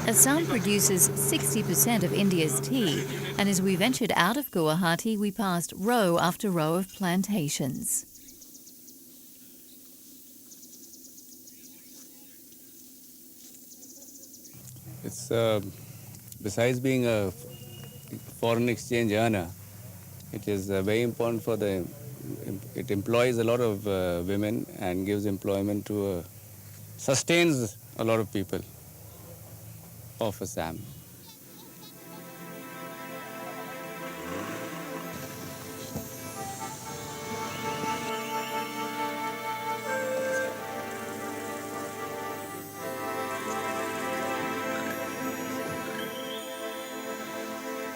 Assam produces 60% of India's tea, and as we ventured out of Guwahati, we passed row after row of plantations. It's besides being a foreign exchange earner, it is very important for it employs a lot of women and gives employment to, sustains a lot of people of Assam.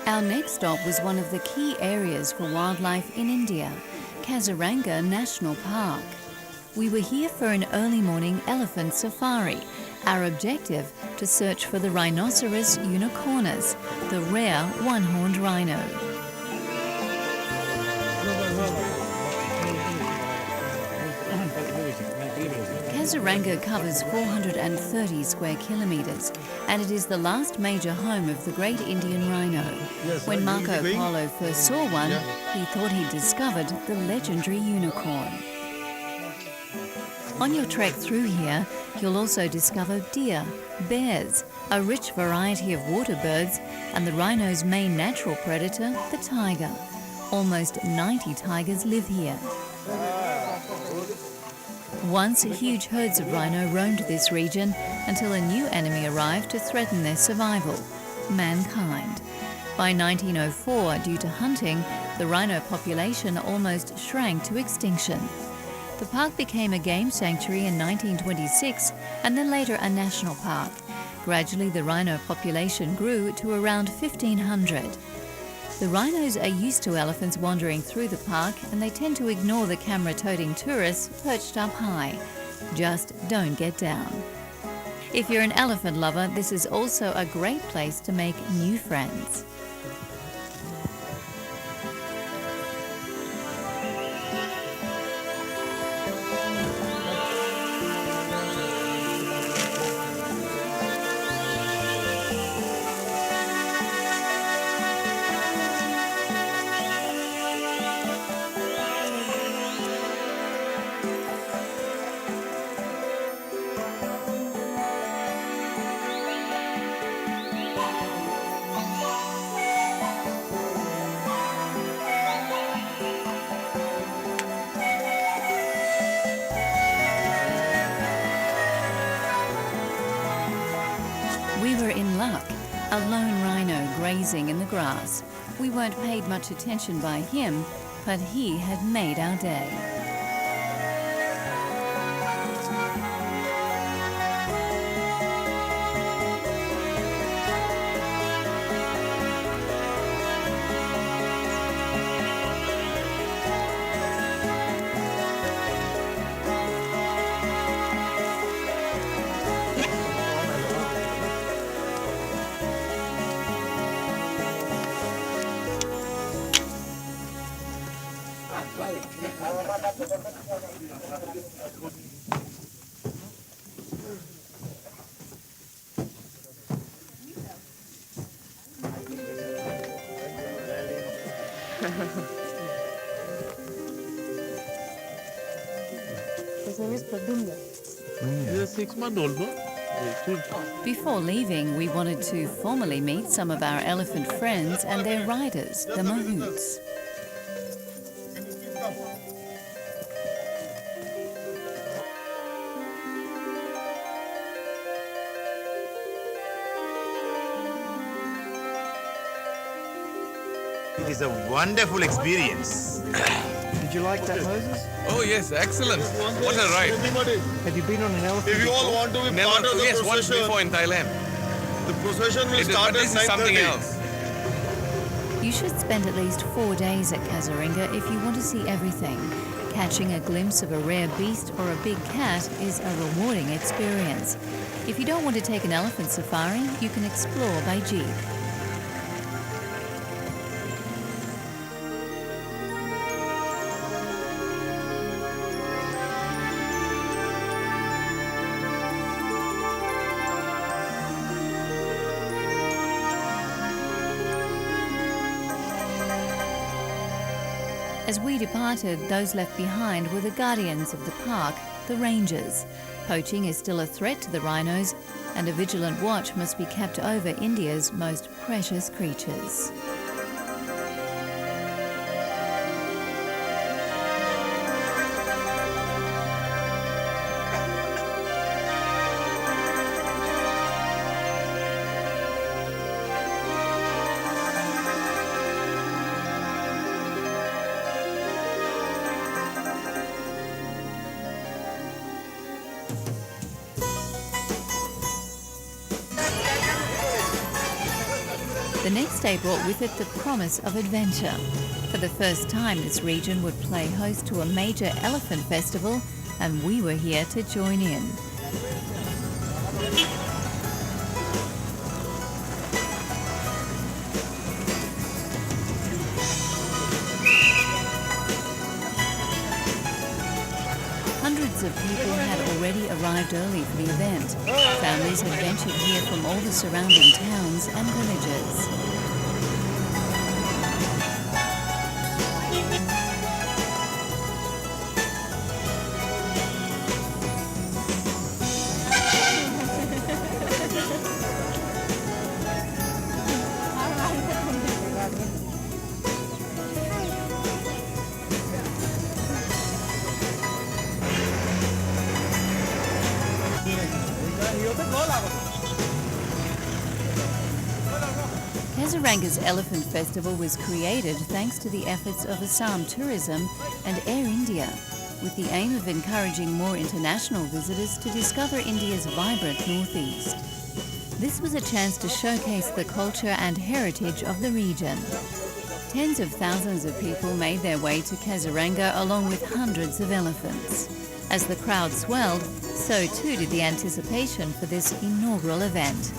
Our next stop was one of the key areas for wildlife in India, Kaziranga National Park. We were here for an early morning elephant safari. Our objective, to search for the rhinoceros unicornus, the rare one-horned rhino. Kaziranga covers 430 square kilometres, and it is the last major home of the great Indian rhino. When Marco Polo first saw one, he thought he'd discovered the legendary unicorn. On your trek through here, you'll also discover deer, bears, a rich variety of water birds, and the rhino's main natural predator, the tiger. Almost 90 tigers live here. Once, huge herds of rhino roamed this region until a new enemy arrived to threaten their survival, mankind. By 1904, due to hunting, the rhino population almost shrank to extinction. The park became a game sanctuary in 1926 and then later a national park. Gradually, the rhino population grew to around 1,500. The rhinos are used to elephants wandering through the park, and they tend to ignore the camera-toting tourists perched up high. Just don't get down. If you're an elephant lover, this is also a great place to make new friends. We were in luck, a lone rhino grazing in the grass. We weren't paid much attention by him, but he had made our day. He's a 6-month-old boy. Before leaving, we wanted to formally meet some of our elephant friends and their riders, the mahouts. It is a wonderful experience. Did you like that, Moses? Oh yes, excellent. What a ride. Have you been on an elephant? If you all want to be Never, part of the yes, once procession, before in Thailand. the procession will But start at this is something 9:30. else. You should spend at least 4 days at Kaziranga if you want to see everything. Catching a glimpse of a rare beast or a big cat is a rewarding experience. If you don't want to take an elephant safari, you can explore by jeep. As we departed, those left behind were the guardians of the park, the rangers. Poaching is still a threat to the rhinos, and a vigilant watch must be kept over India's most precious creatures. The next day brought with it the promise of adventure. For the first time, this region would play host to a major elephant festival, and we were here to join in. Hundreds of people had already arrived early for the event. Families had ventured here from all the surrounding towns and villages. Kaziranga's Elephant Festival was created thanks to the efforts of Assam Tourism and Air India, with the aim of encouraging more international visitors to discover India's vibrant northeast. This was a chance to showcase the culture and heritage of the region. Tens of thousands of people made their way to Kaziranga along with hundreds of elephants. As the crowd swelled, so too did the anticipation for this inaugural event.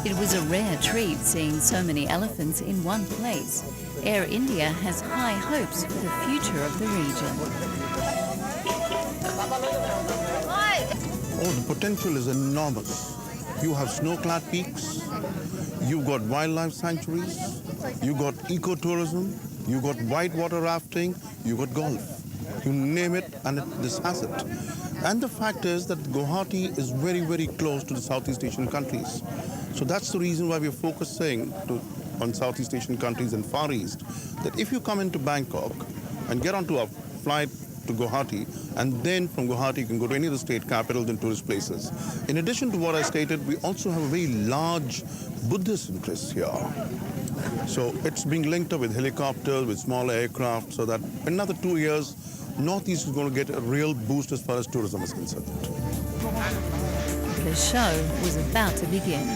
It was a rare treat seeing so many elephants in one place. Air India has high hopes for the future of the region. Oh, the potential is enormous. You have snow-clad peaks, you've got wildlife sanctuaries, you've got ecotourism, you've got whitewater rafting, you've got golf. You name it and this has it. And the fact is that Guwahati is very, very close to the Southeast Asian countries. So that's the reason why we're focusing on Southeast Asian countries and Far East, that if you come into Bangkok and get onto a flight to Guwahati, and then from Guwahati you can go to any of the state capitals and tourist places. In addition to what I stated, we also have a very large Buddhist interest here. So it's being linked up with helicopters, with small aircraft, so that in another 2 years, Northeast is going to get a real boost as far as tourism is concerned. The show was about to begin.